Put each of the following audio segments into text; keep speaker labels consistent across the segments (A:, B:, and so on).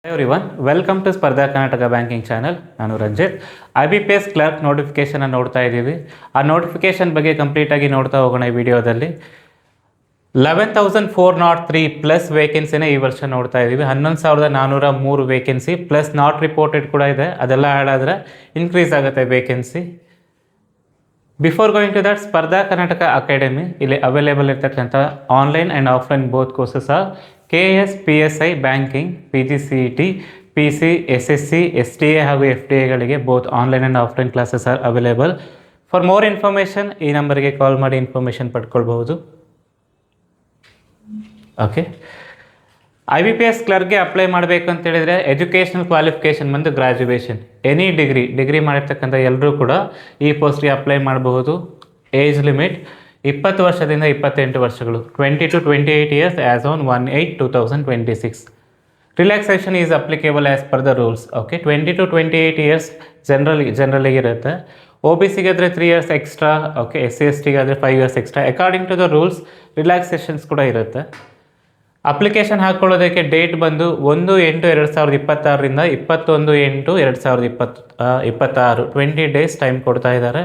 A: Hi everyone, welcome to ಸ್ಪರ್ಧಾ Karnataka banking channel. ನಾನು Ranjit. IBPS clerk notification ನೋಡ್ತಾ ಇದ್ದೀವಿ. ಆ ನೋಟಿಫಿಕೇಷನ್ ಬಗ್ಗೆ ಕಂಪ್ಲೀಟಾಗಿ ನೋಡ್ತಾ ಹೋಗೋಣ ಈ ವಿಡಿಯೋದಲ್ಲಿ. 11,403 ಪ್ಲಸ್ ವೇಕೆನ್ಸಿನ ಈ ವರ್ಷ ನೋಡ್ತಾ ಇದ್ದೀವಿ. 11,403 ವೇಕೆನ್ಸಿ ಪ್ಲಸ್ ನಾಟ್ ರಿಪೋರ್ಟೆಡ್ ಕೂಡ ಇದೆ. ಅದೆಲ್ಲ ಆ್ಯಡ್ ಆದರೆ ಇನ್ಕ್ರೀಸ್ ಆಗುತ್ತೆ vacancy. Before going to that, ಸ್ಪರ್ಧಾ ಕರ್ನಾಟಕ ಅಕಾಡೆಮಿ ಇಲ್ಲಿ ಅವೈಲೇಬಲ್ ಇರ್ತಕ್ಕಂಥ online and offline both courses are KS, PSI, banking, PGCET, PC, SSC, STA ಹಾಗೂ FTA both online and offline classes are available. For more information ಈ ನಂಬರ್ಗೆ call ಮಾಡಿ information ಪಡ್ಕೊಳ್ಬಹುದು. Okay, IBPS ಕ್ಲರ್ಕ್ಗೆ apply ಮಾಡಬೇಕು ಅಂತ ಹೇಳಿದರೆ ಎಜುಕೇಷನಲ್ ಕ್ವಾಲಿಫಿಕೇಷನ್ ಬಂದು ಗ್ರ್ಯಾಜುಯೇಷನ್, ಎನಿ ಡಿಗ್ರಿ ಮಾಡಿರ್ತಕ್ಕಂಥ ಎಲ್ಲರೂ ಕೂಡ ಈ ಪೋಸ್ಟ್ಗೆ ಅಪ್ಲೈ ಮಾಡಬಹುದು. ಏಜ್ ಲಿಮಿಟ್ 20 ವರ್ಷದಿಂದ 28 ವರ್ಷಗಳು, 20 to 28 years as on 1/8/2026. Relaxation is applicable as per the rules. Okay, 20 to 28 years ಜನರಲಿಗೆ ಇರುತ್ತೆ. OBCಗೆ ಆದರೆ 3 years ಎಕ್ಸ್ಟ್ರಾ. ಓಕೆ, SC/STಗೆ ಆದರೆ 5 years extra. According to the rules relaxations ಕೂಡ ಇರುತ್ತೆ. ಅಪ್ಲಿಕೇಶನ್ ಹಾಕ್ಕೊಳ್ಳೋದಕ್ಕೆ ಡೇಟ್ ಬಂದು 1/8/2026ರಿಂದ 21/8/2026 20 days ಟೈಮ್ ಕೊಡ್ತಾ ಇದ್ದಾರೆ.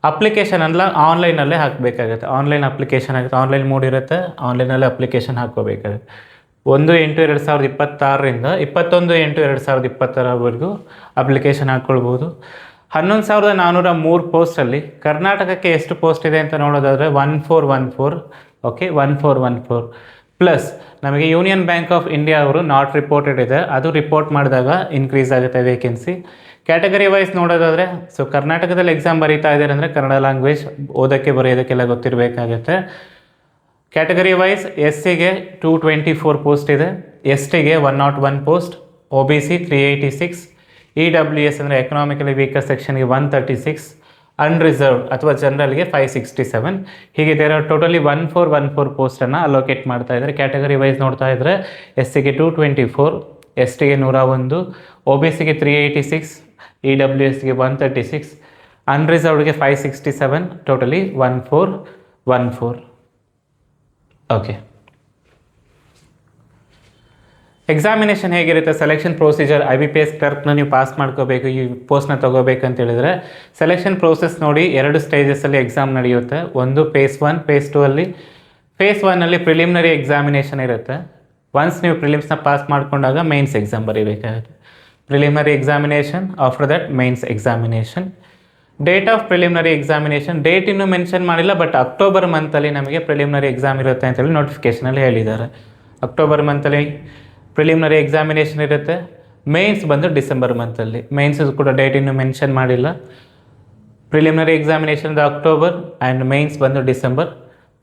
A: ಅಪ್ಲಿಕೇಶನ್ ಎಲ್ಲ ಆನ್ಲೈನಲ್ಲೇ ಹಾಕಬೇಕಾಗುತ್ತೆ. ಆನ್ಲೈನ್ ಅಪ್ಲಿಕೇಶನ್ ಆಗುತ್ತೆ, ಆನ್ಲೈನ್ ಮೋಡ್ ಇರುತ್ತೆ, ಆನ್ಲೈನಲ್ಲೇ ಅಪ್ಲಿಕೇಶನ್ ಹಾಕ್ಕೋಬೇಕಾಗುತ್ತೆ. 1/8/2026ರಿಂದ 21/8/2026 ಅಪ್ಲಿಕೇಶನ್ ಹಾಕ್ಕೊಳ್ಬೋದು. 11,403 ಪೋಸ್ಟಲ್ಲಿ ಕರ್ನಾಟಕಕ್ಕೆ ಎಷ್ಟು ಪೋಸ್ಟ್ ಇದೆ ಅಂತ ನೋಡೋದಾದರೆ 1414. ಓಕೆ, 1414 ಪ್ಲಸ್ ನಮಗೆ ಯೂನಿಯನ್ ಬ್ಯಾಂಕ್ ಆಫ್ ಇಂಡಿಯಾ ಅವರು ನಾಟ್ ರಿಪೋರ್ಟೆಡ್ ಇದೆ, ಅದು ರಿಪೋರ್ಟ್ ಮಾಡಿದಾಗ ಇನ್ಕ್ರೀಸ್ ಆಗುತ್ತೆ ವೇಕೆನ್ಸಿ. ಕ್ಯಾಟಗರಿ ವೈಸ್ ನೋಡೋದಾದರೆ, ಸೊ ಕರ್ನಾಟಕದಲ್ಲಿ ಎಕ್ಸಾಮ್ ಬರೀತಾ ಇದ್ದಾರೆ ಅಂದರೆ ಕನ್ನಡ ಲ್ಯಾಂಗ್ವೇಜ್ ಓದೋಕ್ಕೆ ಬರೆಯೋದಕ್ಕೆಲ್ಲ ಗೊತ್ತಿರಬೇಕಾಗುತ್ತೆ. ಕ್ಯಾಟಗರಿ ವೈಸ್ SCಗೆ 224 ಪೋಸ್ಟ್ ಇದೆ, STಗೆ 101 ಪೋಸ್ಟ್, OBC 386, EWS ಅಂದರೆ ಎಕನಾಮಿಕಲಿ ವೀಕರ್ ಸೆಕ್ಷನ್ಗೆ 136, ಅನ್ರಿಸರ್ವ್ಡ್ ಅಥವಾ ಜನರಲ್ಗೆ 567. ಹೀಗೆ ಟೋಟಲಿ 1414 ಪೋಸ್ಟನ್ನು ಅಲೋಕೇಟ್ ಮಾಡ್ತಾ ಇದ್ದಾರೆ. ಕ್ಯಾಟಗರಿ ವೈಸ್ ನೋಡ್ತಾ ಇದ್ದರೆ SCಗೆ 224, STಗೆ 101, OBCಗೆ 386, EWSಗೆ 136, ಅನ್ರಿಸರ್ವ್ಡ್ಗೆ 567, ಟೋಟಲಿ 1414. ಓಕೆ, ಎಕ್ಸಾಮಿನೇಷನ್ ಹೇಗಿರುತ್ತೆ, ಸೆಲೆಕ್ಷನ್ ಪ್ರೊಸೀಜರ್. IBPS ಕ್ಲರ್ಕ್ನ ನೀವು ಪಾಸ್ ಮಾಡ್ಕೋಬೇಕು, ಈ ಪೋಸ್ಟ್ನ ತೊಗೋಬೇಕಂತ ಹೇಳಿದರೆ ಸೆಲೆಕ್ಷನ್ ಪ್ರೋಸೆಸ್ ನೋಡಿ 2 ಸ್ಟೇಜಸಲ್ಲಿ ಎಕ್ಸಾಮ್ ನಡೆಯುತ್ತೆ. ಒಂದು phase 1, phase 2 ಅಲ್ಲಿ. phase 1 ಪ್ರಿಲಿಮಿನರಿ ಎಕ್ಸಾಮಿನೇಷನ್ ಇರುತ್ತೆ. ಒನ್ಸ್ ನೀವು ಪ್ರಿಲಿಮ್ಸ್ನ ಪಾಸ್ ಮಾಡಿಕೊಂಡಾಗ ಮೇನ್ಸ್ ಎಕ್ಸಾಮ್ ಬರೀಬೇಕಾಗುತ್ತೆ. Preliminary examination, after that mains examination. Date of preliminary examination date ಇನ್ನೂ ಮೆನ್ಷನ್ ಮಾಡಿಲ್ಲ, ಬಟ್ ಅಕ್ಟೋಬರ್ ಮಂತಲ್ಲಿ ನಮಗೆ ಪ್ರಿಲಿಮಿನರಿ ಎಕ್ಸಾಮ್ ಇರುತ್ತೆ ಅಂತೇಳಿ ನೋಟಿಫಿಕೇಷನಲ್ಲಿ ಹೇಳಿದ್ದಾರೆ. ಅಕ್ಟೋಬರ್ ಮಂತಲ್ಲಿ ಪ್ರಿಲಿಮಿನರಿ ಎಕ್ಸಾಮಿನೇಷನ್ ಇರುತ್ತೆ. ಮೇನ್ಸ್ ಬಂದು ಡಿಸೆಂಬರ್ ಮಂತಲ್ಲಿ. ಮೇನ್ಸ್ ಕೂಡ ಡೇಟ್ ಇನ್ನೂ ಮೆನ್ಷನ್ ಮಾಡಿಲ್ಲ. Preliminary examination October and mains ಬಂದು December.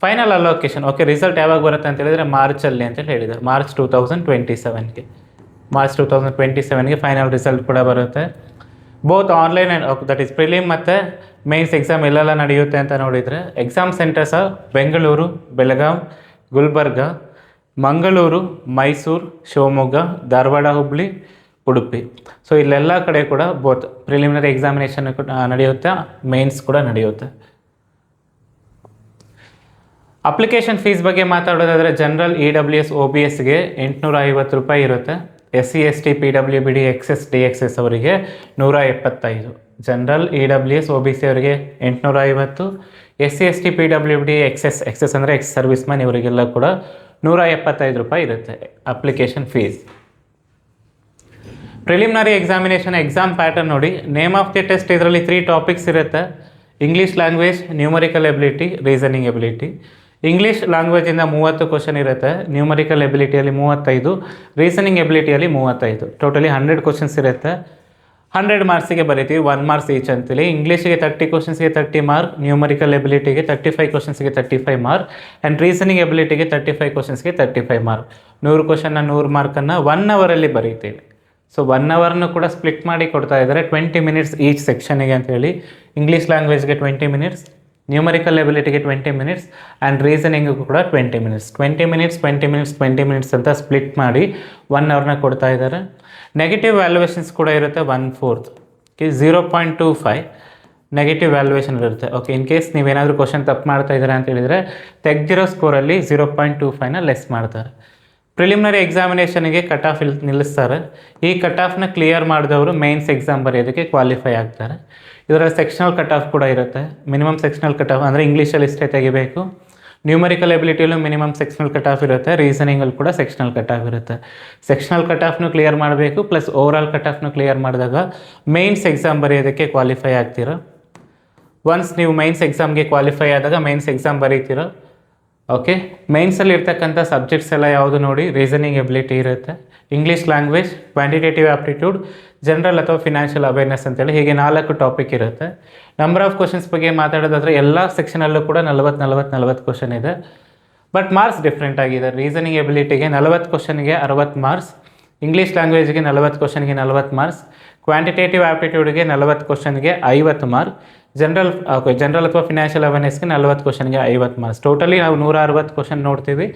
A: Final allocation, okay, result ಯಾವಾಗ ಬರುತ್ತೆ ಅಂತ ಹೇಳಿದರೆ ಮಾರ್ಚಲ್ಲಿ ಅಂತೇಳಿ ಹೇಳಿದ್ದಾರೆ. ಮಾರ್ಚ್ 2027ಗೆ ಫೈನಲ್ ರಿಸಲ್ಟ್ ಕೂಡ ಬರುತ್ತೆ. Both online and that is prelim ಮತ್ತು ಮೇನ್ಸ್ ಎಕ್ಸಾಮ್ ಎಲ್ಲೆಲ್ಲ ನಡೆಯುತ್ತೆ ಅಂತ ನೋಡಿದರೆ exam centres Bengaluru, Belgaum, Gulbarga, Mangaluru, Mysuru, Shivamogga, Dharwad, Hubballi, Udupi. So ಇಲ್ಲೆಲ್ಲ ಕಡೆ ಕೂಡ ಬೋತ್ ಪ್ರಿಲಿಮಿನರಿ ಎಕ್ಸಾಮಿನೇಷನ್ ನಡೆಯುತ್ತೆ, ಮೇನ್ಸ್ ಕೂಡ ನಡೆಯುತ್ತೆ. ಅಪ್ಲಿಕೇಶನ್ ಫೀಸ್ ಬಗ್ಗೆ ಮಾತಾಡೋದಾದರೆ ಜನರಲ್ EWS OBSಗೆ 850 ರೂಪಾಯಿ ಇರುತ್ತೆ. SC ST PWBD XS DXS ಅವರಿಗೆ 175. ಜನರಲ್ EWS OBC ಅವರಿಗೆ 850, SC ST PWBD XS ಅಂದರೆ ಎಕ್ಸ್ ಸರ್ವಿಸ್ ಮ್ಯಾನ್ ಇವರಿಗೆಲ್ಲ ಕೂಡ 175 ರೂಪಾಯಿ ಇರುತ್ತೆ application fees. Preliminary examination exam pattern ನೋಡಿ. ನೇಮ್ ಆಫ್ ದಿ ಟೆಸ್ಟ್ ಇದರಲ್ಲಿ 3 ಟಾಪಿಕ್ಸ್ ಇರುತ್ತೆ. English language, numerical ability, reasoning ability. English ಲ್ಯಾಂಗ್ವೇಜಿಂದ 30 ಕ್ವಶನ್ ಇರುತ್ತೆ, ನ್ಯೂಮರಿಕಲ್ ಎಬಿಲಿಟಿಯಲ್ಲಿ 35, ರೀಸನಿಂಗ್ ಎಬಿಲಿಟಿಯಲ್ಲಿ 35. ಟೋಟಲಿ 100 ಕ್ವಶನ್ಸ್ ಇರುತ್ತೆ. 100 ಮಾರ್ಕ್ಸಿಗೆ ಬರೀತೀವಿ, 1 ಮಾರ್ಕ್ಸ್ ಈಚ್ ಅಂತೇಳಿ. ಇಂಗ್ಲೀಷಿಗೆ 30 ಕ್ವಶನ್ಸ್ಗೆ 30 ಮಾರ್ಕ್, ನ್ಯೂಮರಿಕಲ್ ಎಬಿಲಿಟಿಗೆ 35 ಕ್ವಶನ್ಸ್ಗೆ 35 ಮಾರ್ಕ್, ಆ್ಯಂಡ್ ರೀಸನಿಂಗ್ ಎಬಿಲಿಟಿಗೆ 35 ಕ್ವಶನ್ಸ್ಗೆ 35 ಮಾರ್ಕ್. 100 ಕ್ವಶನ್ನ 100 ಮಾರ್ಕನ್ನು 1 ಅವರಲ್ಲಿ ಬರೀತೀವಿ. ಸೊ 1 ಅವರ್ನು ಕೂಡ ಸ್ಪ್ಲಿಟ್ ಮಾಡಿ ಕೊಡ್ತಾ ಇದ್ದಾರೆ, 20 ಮಿನಿಟ್ಸ್ ಈಚ್ ಸೆಕ್ಷನಿಗೆ ಅಂತೇಳಿ. ಇಂಗ್ಲೀಷ್ ಲ್ಯಾಂಗ್ವೇಜ್ಗೆ 20 ಮಿನಿಟ್ಸ್, ನ್ಯೂಮರಿಕಲ್ ಎಬಿಲಿಟಿಗೆ 20 ಮಿನಿಟ್ಸ್, ಆ್ಯಂಡ್ ರೀಸನಿಂಗು ಕೂಡ 20 ಮಿನಿಟ್ಸ್. 20 ಮಿನಿಟ್ಸ್ 20 ಮಿನಿಟ್ಸ್ 20 ಮಿನಿಟ್ಸ್ ಅಂತ ಸ್ಪ್ಲಿಟ್ ಮಾಡಿ 1 ಅವರ್ನ ಕೊಡ್ತಾ ಇದ್ದಾರೆ. ನೆಗೆಟಿವ್ ವ್ಯಾಲ್ಯೂಯೇಷನ್ಸ್ ಕೂಡ ಇರುತ್ತೆ 1/4, 0.25 ನೆಗೆಟಿವ್ ವ್ಯಾಲ್ಯೂಯೇಷನ್ ಇರುತ್ತೆ. ಓಕೆ, ಇನ್ ಕೇಸ್ ನೀವೇನಾದರೂ ಕ್ವಶನ್ ತಪ್ಪು ಮಾಡ್ತಾ ಇದ್ದೀರಾ ಅಂತ ಹೇಳಿದರೆ ತೆಗೆದಿರೋ ಸ್ಕೋರಲ್ಲಿ 0.25ನ ಲೆಸ್ ಮಾಡ್ತಾರೆ. ಪ್ರಿಲಿಮಿನರಿ ಎಕ್ಸಾಮಿನೇಷನ್ಗೆ ಕಟ್ ಆಫ್ ನಿಲ್ಲಿಸ್ತಾರೆ. ಈ ಕಟ್ ಆಫ್ನ ಕ್ಲಿಯರ್ ಮಾಡಿದವರು ಮೇನ್ಸ್ ಎಕ್ಸಾಮ್ ಬರೆಯೋದಕ್ಕೆ ಕ್ವಾಲಿಫೈ ಆಗ್ತಾರೆ. ಇದರಲ್ಲಿ ಸೆಕ್ಷನಲ್ ಕಟ್ ಆಫ್ ಕೂಡ ಇರುತ್ತೆ. ಮಿನಿಮಮ್ ಸೆಕ್ಷನಲ್ ಕಟ್ ಆಫ್ ಅಂದರೆ ಇಂಗ್ಲೀಷಲ್ಲಿ ಇಷ್ಟೇ ತೆಗಿಬೇಕು. ನ್ಯೂಮರಿಕಲ್ ಎಬಿಲಿಟಿಯಲ್ಲೂ ಮಿನಿಮಮ್ ಸೆಕ್ಷನಲ್ ಕಟ್ ಆಫ್ ಇರುತ್ತೆ. ರೀಸನಿಂಗಲ್ಲಿ ಕೂಡ ಸೆಕ್ಷನಲ್ ಕಟ್ ಆಫ್ ಇರುತ್ತೆ. ಸೆಕ್ಷನಲ್ ಕಟ್ ಆಫ್ನು ಕ್ಲಿಯರ್ ಮಾಡಬೇಕು, ಪ್ಲಸ್ ಓವರಾಲ್ ಕಟ್ ಆಫ್ನು ಕ್ಲಿಯರ್ ಮಾಡಿದಾಗ ಮೇನ್ಸ್ ಎಕ್ಸಾಮ್ ಬರೆಯೋದಕ್ಕೆ ಕ್ವಾಲಿಫೈ ಆಗ್ತೀರಾ. ಒನ್ಸ್ ನೀವು ಮೈನ್ಸ್ ಎಕ್ಸಾಮ್ಗೆ ಕ್ವಾಲಿಫೈ ಆದಾಗ ಮೇನ್ಸ್ ಎಕ್ಸಾಮ್ ಬರೀತೀರೋ. ಓಕೆ, ಮೇನ್ಸಲ್ಲಿ ಇರ್ತಕ್ಕಂಥ ಸಬ್ಜೆಕ್ಟ್ಸ್ ಎಲ್ಲ ಯಾವುದು ನೋಡಿ, ರೀಸನಿಂಗ್ ಎಬಿಲಿಟಿ ಇರುತ್ತೆ, English language, quantitative aptitude, general ಅಥವಾ ಫಿನಾನ್ಷಿಯಲ್ ಅವೇರ್ನೆಸ್ ಅಂತೇಳಿ ಹೀಗೆ 4 ಟಾಪಿಕ್ ಇರುತ್ತೆ. ನಂಬರ್ ಆಫ್ ಕ್ವಶನ್ಸ್ ಬಗ್ಗೆ ಮಾತಾಡೋದಾದರೆ ಎಲ್ಲ ಸೆಕ್ಷನಲ್ಲೂ ಕೂಡ 40 ಕ್ವಶನ್ ಇದೆ. ಬಟ್ ಮಾರ್ಕ್ಸ್ ಡಿಫ್ರೆಂಟ್ ಆಗಿದೆ. ರೀಸನಿಂಗ್ ಎಬಿಲಿಟಿಗೆ 40 ಕ್ವಶನ್ಗೆ 60 ಮಾರ್ಕ್ಸ್, ಇಂಗ್ಲೀಷ್ ಲ್ಯಾಂಗ್ವೇಜ್ಗೆ 40 ಕ್ವಶನ್ಗೆ 40 ಮಾರ್ಕ್ಸ್, ಕ್ವಾಂಟಿಟೇಟಿವ್ ಆಪ್ಟಿಟ್ಯೂಡ್ಗೆ 40 ಕ್ವಶನ್ಗೆ 50 ಮಾರ್ಕ್, ಜನರಲ್ ಅಥವಾ ಫಿನಾನ್ಷಿಯಲ್ ಅವೇರ್ನೆಸ್ಗೆ 40 ಕ್ವಶನ್ಗೆ 50 ಮಾರ್ಕ್ಸ್. ಟೋಟಲಿ ನಾವು 160 ಕ್ವಶನ್ ನೋಡ್ತೀವಿ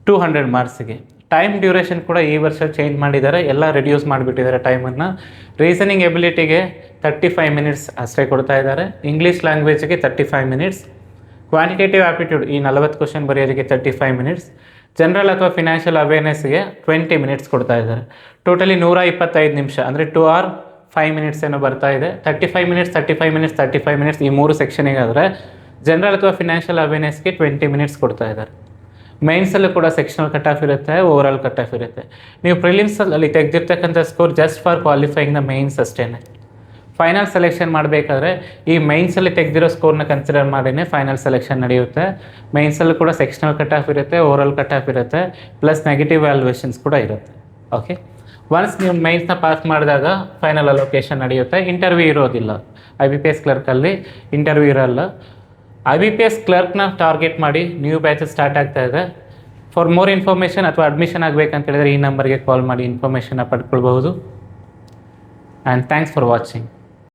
A: 200 ಮಾರ್ಕ್ಸಿಗೆ. ಟೈಮ್ ಡ್ಯೂರೇಷನ್ ಕೂಡ ಈ ವರ್ಷ ಚೇಂಜ್ ಮಾಡಿದ್ದಾರೆ, ಎಲ್ಲ ರಿಡ್ಯೂಸ್ ಮಾಡಿಬಿಟ್ಟಿದ್ದಾರೆ ಟೈಮನ್ನು. ರೀಸನಿಂಗ್ ಎಬಿಲಿಟಿಗೆ 35 ಮಿನಿಟ್ಸ್ ಅಷ್ಟೇ ಕೊಡ್ತಾ ಇದ್ದಾರೆ, ಇಂಗ್ಲೀಷ್ ಲ್ಯಾಂಗ್ವೇಜ್ಗೆ 35 ಮಿನಿಟ್ಸ್, ಕ್ವಾಂಟಿಟೇಟಿವ್ ಆಪ್ಟಿಟ್ಯೂಡ್ ಈ 40 ಕ್ವಶನ್ ಬರೆಯೋದಕ್ಕೆ 35 ಮಿನಿಟ್ಸ್, ಜನರಲ್ ಅಥವಾ ಫಿನಾನ್ಷಿಯಲ್ ಅವೇರ್ನೆಸ್ಗೆ 20 ಮಿನಿಟ್ಸ್ ಕೊಡ್ತಾ ಇದ್ದಾರೆ. ಟೋಟಲಿ 125 ನಿಮಿಷ ಅಂದರೆ 2 hour 5 ಮಿನಿಟ್ಸ್ ಏನೋ ಬರ್ತಾ ಇದೆ. 35 ಮಿನಿಟ್ಸ್ ಈ 3 ಸೆಕ್ಷನಿಗಾದರೆ ಜನರಲ್ ಅಥವಾ ಫಿನಾನ್ಷಿಯಲ್ ಅವೇರ್ನೆಸ್ಗೆ 20 ಮಿನಿಟ್ಸ್ ಕೊಡ್ತಾ ಇದ್ದಾರೆ. ಮೈನ್ಸಲ್ಲೂ ಕೂಡ ಸೆಕ್ಷನಲ್ ಕಟ್ ಆಫ್ ಇರುತ್ತೆ, ಓವರಾಲ್ ಕಟ್ ಆಫ್ ಇರುತ್ತೆ. ನೀವು ಪ್ರಿಲಿಮ್ಸಲ್ಲಿ ತೆಗೆದಿರ್ತಕ್ಕಂಥ score just for qualifying the mains ಅಷ್ಟೇ. ಫೈನಲ್ ಸೆಲೆಕ್ಷನ್ ಮಾಡಬೇಕಾದ್ರೆ ಈ ಮೈನ್ಸಲ್ಲಿ ತೆಗೆದಿರೋ ಸ್ಕೋರ್ನ ಕನ್ಸಿಡರ್ ಮಾಡಿನೇ ಫೈನಲ್ ಸೆಲೆಕ್ಷನ್ ನಡೆಯುತ್ತೆ. ಮೈನ್ಸಲ್ಲೂ ಕೂಡ ಸೆಕ್ಷನಲ್ ಕಟ್ ಆಫ್ ಇರುತ್ತೆ, ಓವರಾಲ್ ಕಟ್ ಆಫ್ ಇರುತ್ತೆ, ಪ್ಲಸ್ ನೆಗೆಟಿವ್ ವ್ಯಾಲ್ಯೂಯೇಷನ್ಸ್ ಕೂಡ ಇರುತ್ತೆ. ಓಕೆ, ಒನ್ಸ್ ನೀವು ಮೈನ್ಸ್ನ ಪಾಸ್ ಮಾಡಿದಾಗ ಫೈನಲ್ ಅಲೋಕೇಶನ್ ನಡೆಯುತ್ತೆ. ಇಂಟರ್ವ್ಯೂ ಇರೋದಿಲ್ಲ. IBPS ಕ್ಲರ್ಕಲ್ಲಿ ಇಂಟರ್ವ್ಯೂ ಇರೋಲ್ಲ. IBPS ಕ್ಲರ್ಕ್ನ ಟಾರ್ಗೆಟ್ ಮಾಡಿ ನ್ಯೂ ಬ್ಯಾಚಸ್ ಸ್ಟಾರ್ಟ್ ಆಗ್ತಾ ಇದೆ. ಫಾರ್ ಮೋರ್ ಇನ್ಫಾರ್ಮೇಷನ್ ಅಥವಾ ಅಡ್ಮಿಷನ್ ಆಗಬೇಕಂತ ಹೇಳಿದರೆ ಈ ನಂಬರ್ಗೆ ಕಾಲ್ ಮಾಡಿ ಇನ್ಫಾರ್ಮೇಷನ್ನ ಪಡ್ಕೊಳ್ಬಹುದು. And thanks for watching.